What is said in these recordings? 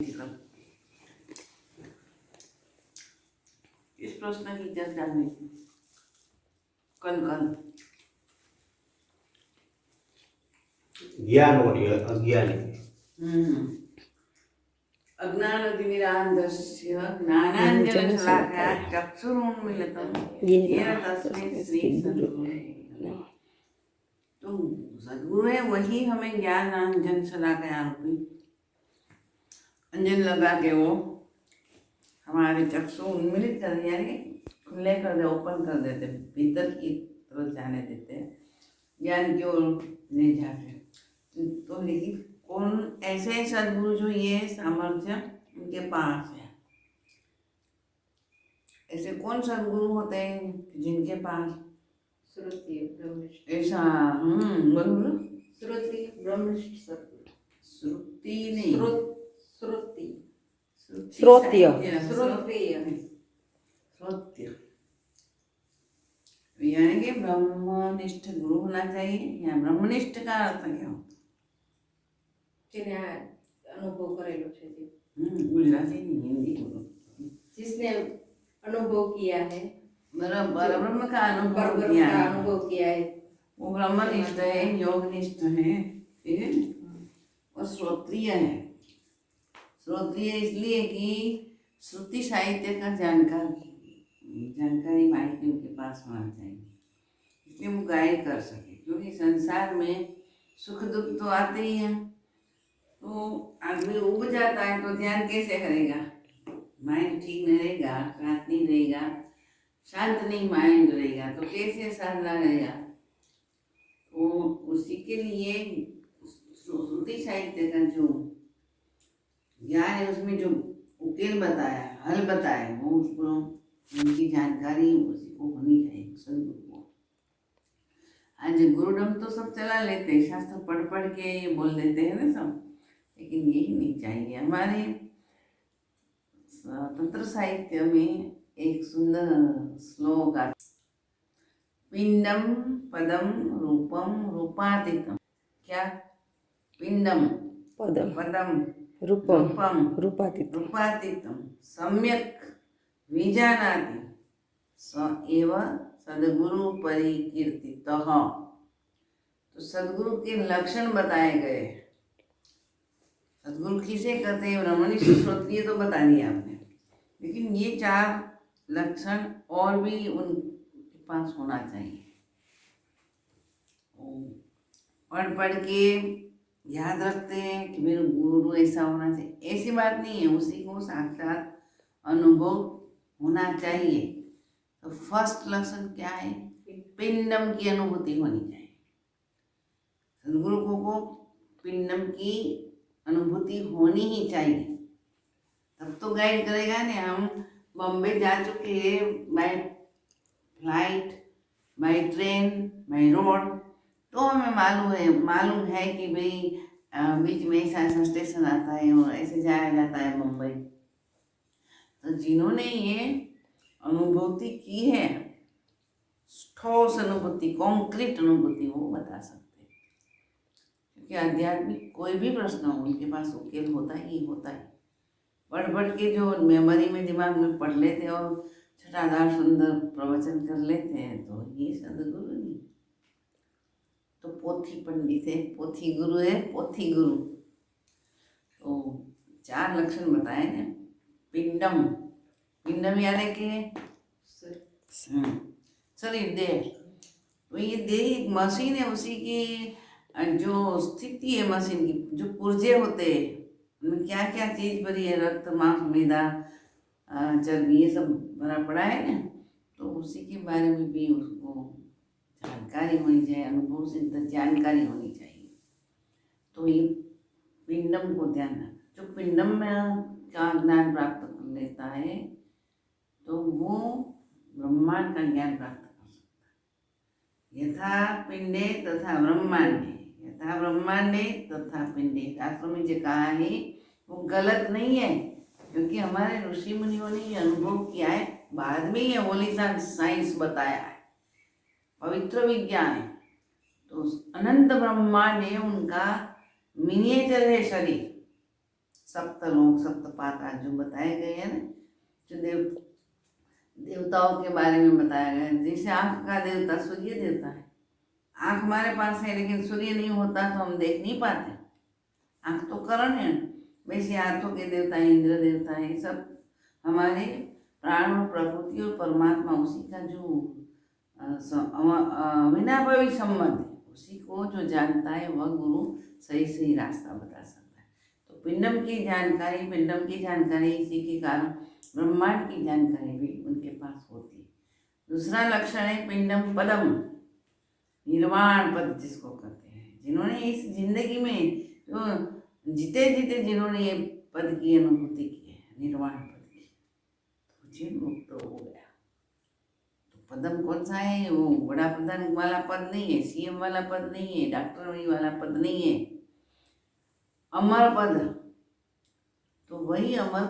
इस प्रश्न की चर्चा हुई कल ज्ञान और अज्ञानी अज्ञानतिमिरान्धस्य ज्ञानाञ्जनशलाकया चक्षुरुन्मीलितं येन तस्मै श्रीसद्गुरुवे नमः। तो सद्गुरु है वही हमें ज्ञान अंजन शलाकया रूपी अंजन लगा के वो हमारे चक्षु उन्मीलित कर दिया, यानी खुले कर दे, ओपन कर देते, भीतर की तरफ जाने देते, ज्ञान की ओर ले जाते। तो लेकिन कौन ऐसे सद्गुरु जो ये सामर्थ्य उनके पास है, ऐसे कौन सद्गुरु होते हैं जिनके पास श्रुति ब्रह्मनिष्ठ ऐसा बोलो श्रुति ब्रह्मनिष्ठ सद्गुरु श्रुति नहीं श्रुति श्रोत्य श्रोत्य यानी कि ब्रह्मनिष्ठ गुरु होना चाहिए। या ब्रह्मनिष्ठ का अर्थ क्या होता જેને આ અનુભવ કરેલો છે જે है? गुजराती नहीं, हिंदी बोलो। जिसने अनुभव किया है ब्रह्म का अनुभव परब्रह्म किया का है, अनुभव किया है वो ब्रह्मनिष्ठ है, योगनिष्ठ है, ठीक है। और श्रोत्रिय है। श्रोत्रिय इसलिए कि श्रुति साहित्य का जानकारी माइक उनके पास होना चाहिए, इसलिए वो गाइड कर सके। क्योंकि संसार में सुख दुख तो आते ही हैं, तो आदमी उब जाता है तो ध्यान कैसे करेगा? माइंड ठीक नहीं रहेगा, शांत नहीं रहेगा, शांत नहीं माइंड रहेगा तो कैसे साधना रहेगा? तो उसी के लिए श्रुति साहित्य का जो ज्ञान है उसमें जो उकेल बताया, हल बताया, वो उसको उनकी जानकारी उसी को होनी चाहिए सदगुरु को। आज गुरुडम तो सब चला लेते हैं, शास्त्र पढ़ के ये बोल देते हैं ना सब, लेकिन यही नहीं चाहिए। हमारे तंत्र साहित्य में एक सुंदर श्लोक आता, पिंडम पदम रूपम रूपातीतम। क्या? पिंडम पदम रूपम रूपातीतम सम्यक विजानाति स एव सद्गुरु परिकीर्तितः। तो सद्गुरु के लक्षण बताए गए। सद्गुरु किसे कहते हैं? ब्रह्मनिष्ठ श्रोत्रिय तो बता दिया आपने, लेकिन ये 4 लक्षण और भी उनके पास होना चाहिए। पढ़ के याद रखते हैं कि मेरे गुरु ऐसा होना चाहिए, ऐसी बात नहीं है, उसी को साक्षात अनुभव होना चाहिए। तो फर्स्ट लक्षण क्या है? पिंडम की अनुभूति होनी चाहिए। सद्गुरु को पिंडम की अनुभूति होनी ही चाहिए, तब तो गाइड करेगा ने। हम बॉम्बे जा चुके हैं by flight, by train, by road, तो हमें मालूम है कि भाई बीच में ऐसा स्टेशन आता है और ऐसे जाया जाता है मुंबई। तो जिन्होंने ये अनुभूति की है, ठोस अनुभूति, कॉन्क्रीट अनुभूति, वो बता सकते हैं। क्योंकि आध्यात्मिक कोई भी प्रश्न हो उनके पास उकेल होता ही होता है। पढ़ के जो मेमोरी में दिमाग में पढ़ लेते और छटादार सुंदर प्रवचन कर लेते हैं, तो ये सद्गुरु नहीं, तो पोथी पंडित है, पोथी गुरु है, पोथी गुरु। तो 4 लक्षण बताए ना। पिंडम यानी कि शरीर, देह। तो ये देह एक मशीन है, उसी की जो स्थिति है मशीन की, जो पुर्जे होते हैं उनमें क्या क्या चीज़ भरी है, रक्त, मांस, मैदा, चर्बी, ये सब भरा पड़ा है ना। तो उसी के बारे में भी उसको जानकारी होनी चाहिए, अनुभव सिद्ध जानकारी होनी चाहिए। तो ये पिंडम को ध्यान रखना। जो पिंडम में का ज्ञान प्राप्त कर लेता है तो वो ब्रह्मांड का ज्ञान प्राप्त कर सकता है। यथा पिंडे तथा ब्रह्मांडे, यथा ब्रह्मांडे तथा पिंडे, शास्त्र में जो कहा है वो गलत नहीं है, क्योंकि हमारे ऋषि मुनियों ने ये अनुभव किया है। बाद में ये होली साइंस बताया है, पवित्र विज्ञान है। तो अनंत ब्रह्मांड है, उनका मिनिएचर है शरीर, सप्तलोक सप्तपाता जो बताए गए हैं ना, जो देवताओं के बारे में बताया गया है। जैसे आँख का देवता सूर्य देवता है, आँख हमारे पास है लेकिन सूर्य नहीं होता तो हम देख नहीं पाते, आँख तो करण है। वैसे हाथों के देवता इंद्र देवता है। ये सब हमारे प्राण और प्रकृति और परमात्मा उसी का जो अविनाभावी संबंध है, उसी को जो जानता है वह गुरु सही सही रास्ता बता सकता है। तो पिंडम की जानकारी इसी के कारण ब्रह्मांड की जानकारी भी उनके पास होती है। दूसरा लक्षण है पिंडम पदम, निर्वाण पद जिसको कहते हैं। जिन्होंने इस जिंदगी में जो जीते जिन्होंने ये पद की अनुभूति की है, निर्वाण पद की, तो जीव मुक्त हो गया। तो पदम कौन सा है? वो बड़ा प्रधान वाला पद नहीं है, सीएम वाला पद नहीं है, डॉक्टर वाला पद नहीं है, अमर पद। तो वही अमर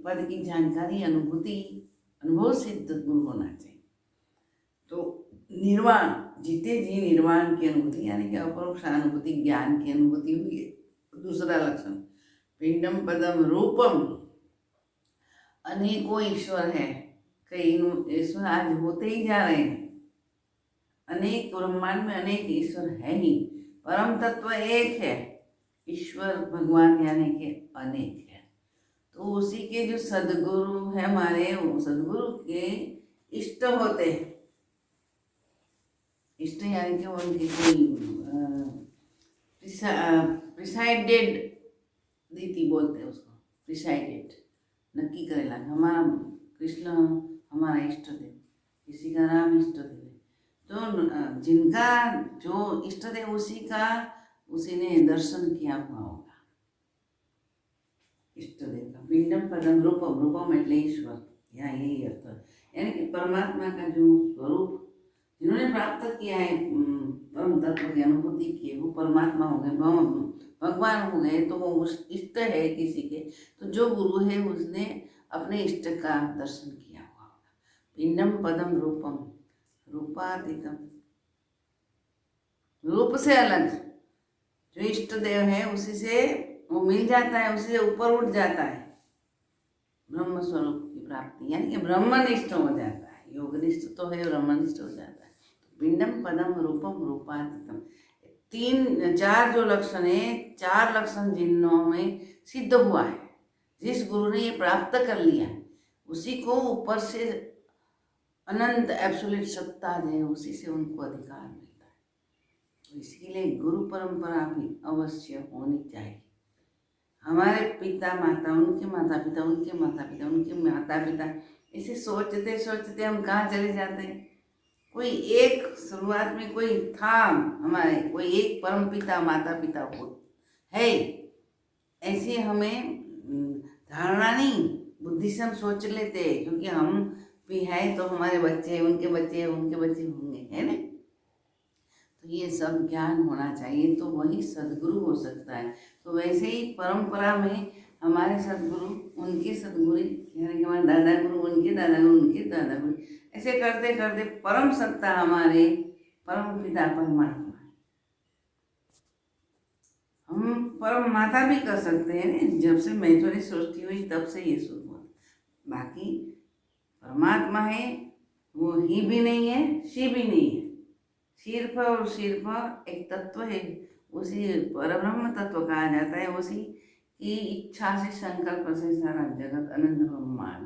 पद की जानकारी अनुभव सिद्ध गुरु होना चाहिए। तो निर्वाण, जीते जी निर्वाण की अनुभूति यानी कि अपरोक्ष अनुभूति, ज्ञान की अनुभूति हुई है। दूसरा लक्षण पिंडम पदम रूपम, अनेकों ईश्वर है, कई ईश्वर आज होते ही जा रहे हैं, अनेक ब्रह्मांड में अनेक ईश्वर है ही, परम तत्व एक है, ईश्वर भगवान यानी कि अनेक है। तो उसी के जो सदगुरु है हमारे, वो सदगुरु के इष्ट होते हैं। इष्ट यानी कि उनकी कोई प्रिसाइडेड रीति बोलते हैं उसको, प्रिसाइडेड नक्की करेला हमारा कृष्ण हमारा इष्ट देव, किसी का राम इष्ट देव है। तो जिनका जो इष्ट देव उसी ने दर्शन किया हुआ होगा इष्ट देव का। पिंडम पदम रूपम, रूपम એટલે ईश्वर, यहाँ यही अर्थ है, यानी कि परमात्मा का जो स्वरूप जिन्होंने प्राप्त किया है, परम तत्व की अनुभूति की, वो परमात्मा हो गए, भगवान हो गए। तो वो उस इष्ट है किसी के, तो जो गुरु है उसने अपने इष्ट का दर्शन किया हुआ होगा। पिंडम पदम रूपम, रूपातीतम, रूप से अलग जो इष्ट देव है उसी से वो मिल जाता है, उसी से ऊपर उठ जाता है, ब्रह्म स्वरूप की प्राप्ति यानी कि ब्रह्मनिष्ठ हो जाता है। योगनिष्ठ तो है, ब्रह्मनिष्ठ हो जाता है। पिंडम पदम रूपम रूपातीतम, चार जो लक्षण है, चार लक्षण जिनों में सिद्ध हुआ है, जिस गुरु ने ये प्राप्त कर लिया उसी को ऊपर से अनंत एब्सोल्यूट सत्ता है, उसी से उनको अधिकार मिलता है। तो इसके लिए गुरु परंपरा भी अवश्य होनी चाहिए। हमारे पिता माता, उनके माता पिता, उनके माता पिता, उनके माता पिता, इसे सोचते सोचते हम कहाँ चले जाते हैं। कोई एक शुरुआत में कोई था हमारे, कोई एक परम पिता माता पिता हो है, ऐसे हमें धारणा नहीं, बुद्धि से हम सोच लेते हैं, क्योंकि हम भी हैं तो हमारे बच्चे, उनके बच्चे, उनके बच्चे होंगे, है ना। तो ये सब ज्ञान होना चाहिए, तो वही सदगुरु हो सकता है। तो वैसे ही परंपरा में हमारे सदगुरु, उनके सदगुरु, यानी कि हमारे दादा गुरु, उनके दादा गुरु, उनके दादा गुरु, ऐसे करते करते परम सत्ता हमारे परम पिता परमात्मा है। हम परम माता भी कर सकते हैं ना, जब से मैथुनी सृष्टि हुई तब से ये शुरू हुआ। बाकी परमात्मा है, वो ही भी नहीं है, शी भी नहीं है, सिर्फ और सिर्फ एक तत्व है, उसी परब्रह्म तत्व कहा जाता है। उसी की इच्छा से, संकल्प से सारा जगत अनंत ब्रह्मांड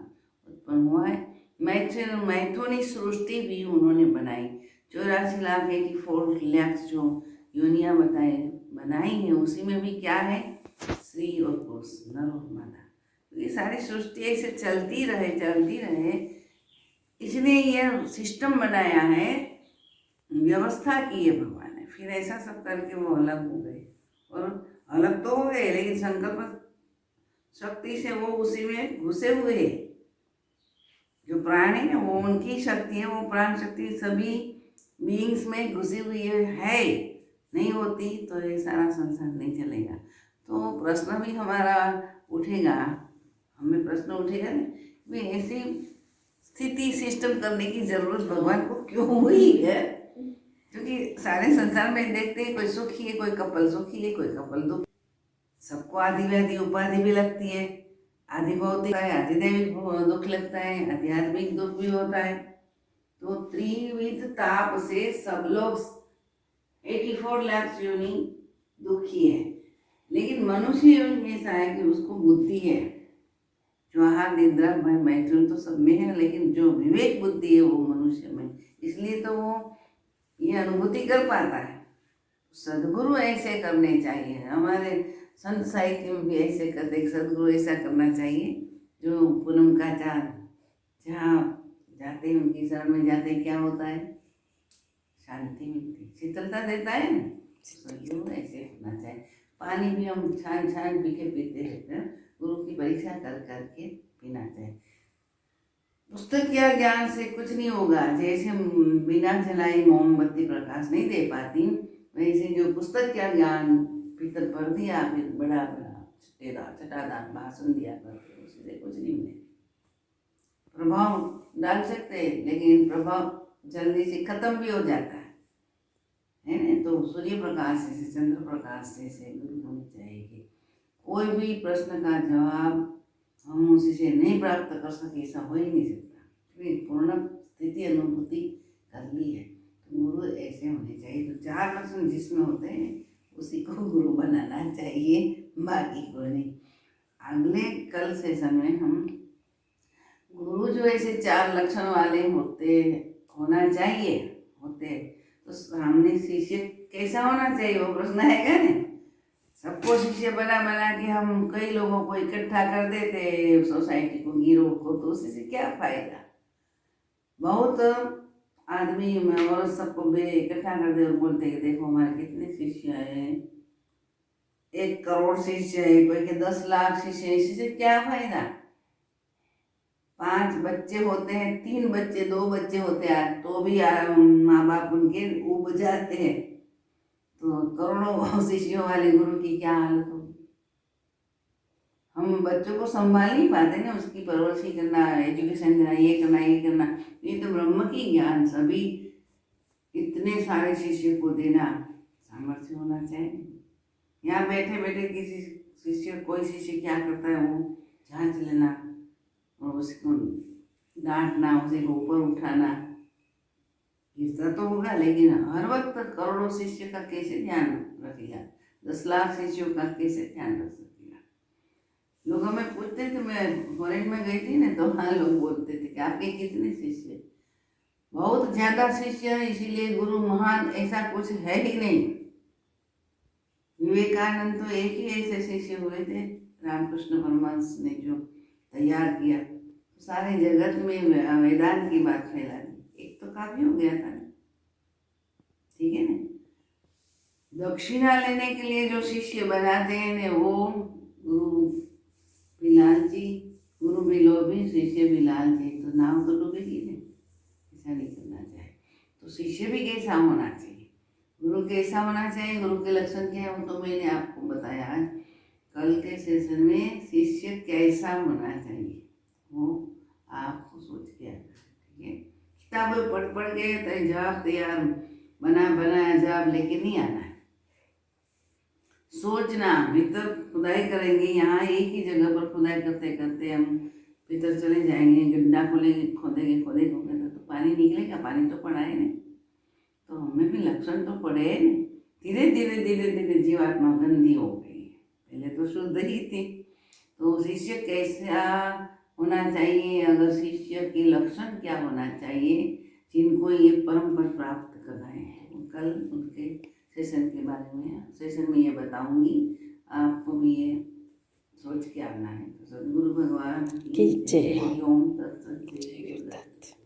उत्पन्न हुआ है। मैथुनी सृष्टि भी उन्होंने बनाई, 84,84,00,000 जो योनियाँ बनाई हैं, उसी में भी क्या है, स्त्री और पुरुष, नर और मादा। तो ये सारी सृष्टि ऐसे चलती रहे, इसलिए यह सिस्टम बनाया है, व्यवस्था की है भगवान ने। फिर ऐसा सब करके वो अलग हो गए, और अलग तो हो गए लेकिन संकल्प शक्ति से वो उसी में घुसे हुए हैं। जो प्राण है वो उनकी शक्ति है, वो प्राण शक्ति सभी बीइंग्स में घुसी हुई है, नहीं होती तो ये सारा संसार नहीं चलेगा। तो प्रश्न भी हमारा उठेगा, हमें प्रश्न उठेगा ना, ऐसी स्थिति सिस्टम करने की जरूरत भगवान को क्यों हुई है। क्योंकि सारे संसार में देखते हैं कोई सुखी है, कोई कपल सुखी है, कोई कपल दुखी। सबको आदि व्याधि उपाधि भी लगती है, आदि भौतिक है, आदि दैविक दुख लगता है, आध्यात्मिक दुख भी होता है। तो त्रिविध ताप से सब लोग 84 लाख योनि दुखी है। लेकिन मनुष्य योनि ऐसा है कि उसको बुद्धि है, जो आहार निद्रा भय मैथुन तो सब में है, लेकिन जो विवेक बुद्धि है वो मनुष्य में, इसलिए तो वो ये अनुभूति कर पाता है। सदगुरु ऐसे करने चाहिए, हमारे संत साहित्य में भी ऐसे करते, सदगुरु ऐसा करना चाहिए जो पूनम का चांद जहाँ जाते हैं उनकी शरण में जाते हैं, क्या होता है, शांति मिलती, शीतलता देता है ना। सदगुरु ऐसे होना चाहिए। पानी भी हम छान छान पी के पीते रहते हैं, गुरु की परीक्षा कर करके पीना चाहिए। पुस्तक या ज्ञान से कुछ नहीं होगा, जैसे बिना जलाई मोमबत्ती प्रकाश नहीं दे पाती, वैसे जो पुस्तक या ज्ञान भीतर भर दिया, फिर बड़ा बड़ा चटादार भाषण दिया करते, उससे कुछ नहीं मिले। प्रभाव डाल सकते हैं, लेकिन प्रभाव जल्दी से खत्म भी हो जाता है ना। तो सूर्य प्रकाश से, चंद्र प्रकाश से गुरु होनी चाहिए कि कोई भी प्रश्न का जवाब हम उसी नहीं प्राप्त कर सके, ऐसा हो ही नहीं सकता, क्योंकि पूर्ण स्थिति अनुभूति कर ली है। तो गुरु ऐसे होने चाहिए। तो 4 लक्षण जिसमें होते हैं उसी को गुरु बनाना चाहिए, बाकी को नहीं। अगले कल सेशन में हम गुरु जो ऐसे 4 लक्षण वाले होना चाहिए होते, तो सामने शिष्य कैसा होना चाहिए वो प्रश्न आएगा ना। सबको शिष्य बना बना के हम कई लोगों को इकट्ठा कर देते सोसाइटी को, गिरोह को, तो उससे क्या फायदा। बहुत आदमी और सबको इकट्ठा कर दे और बोलते कि देखो हमारे कितने शिष्य हैं, 1 करोड़ शिष्य है, कोई के 10 लाख शिष्य है, इससे क्या फायदा। 5 बच्चे होते हैं, 3 बच्चे 2 बच्चे होते हैं, तो भी माँ बाप उनके उब जाते हैं। तो करोड़ों शिष्यों वाले गुरु की क्या हालत होगी। हम बच्चों को संभाल नहीं पाते ना, उसकी परवरिश करना, एजुकेशन देना, ये करना ये करना। ये तो ब्रह्म की ज्ञान, सभी इतने सारे शिष्य को देना सामर्थ्य होना चाहिए। यहाँ बैठे बैठे किसी शिष्य, कोई शिष्य क्या करता है वो जांच लेना और उसको डांटना, उसे ऊपर उठाना, गिरता तो होगा, लेकिन हर वक्त करोड़ों शिष्य का कैसे ध्यान रखेगा, 10 लाख शिष्यों का कैसे ध्यान रख सकेगा। लोग हमें पूछते थे, मैं फॉरेन में गई थी ना, तो वहाँ लोग बोलते थे कि आपके कितने शिष्य, बहुत ज़्यादा शिष्य है, इसीलिए गुरु महान ऐसा कुछ है ही नहीं। विवेकानंद तो एक ही ऐसे शिष्य हुए थे, रामकृष्ण परमहंस ने जो तैयार किया, सारे जगत में वेदांत की बात फैला दी, एक तो काफी हो गया था, ठीक है ना। दक्षिणा लेने के लिए जो शिष्य बनाते हैं ना, वो गुरु बिलाल जी, गुरु बिलो भी शिष्य बिलाल जी, तो नाम तो डूबेगी ना, ऐसा नहीं करना चाहिए। तो शिष्य भी कैसा होना चाहिए, गुरु कैसा होना चाहिए, गुरु के लक्षण क्या है, वो तो मैंने आपको बताया आज कल के सेशन में। शिष्य कैसा होना चाहिए वो आपको सोच के आना है, ठीक है। किताबें पढ़ के जवाब तैयार बनाया जवाब लेके नहीं आना है। सोचना, भीतर खुदाई करेंगे, यहाँ एक ही जगह पर खुदाई करते करते हम भीतर चले जाएंगे, गड्ढा खोदेंगे तो पानी निकलेगा, पानी तो पड़ा है ना। तो हमें भी लक्षण तो पड़े हैं, धीरे धीरे जीवात्मा गंदी हो गई, पहले तो शुद्ध ही थी। तो शिष्य कैसा होना चाहिए, अगर शिष्य के लक्षण क्या होना चाहिए, जिनको ये परम पद प्राप्त करना है, तो कल उनके सेशन के बारे में सेशन में ये बताऊंगी, आपको भी ये सोच के आना है। तो सदगुरु भगवान की जय। ओम तत्सत।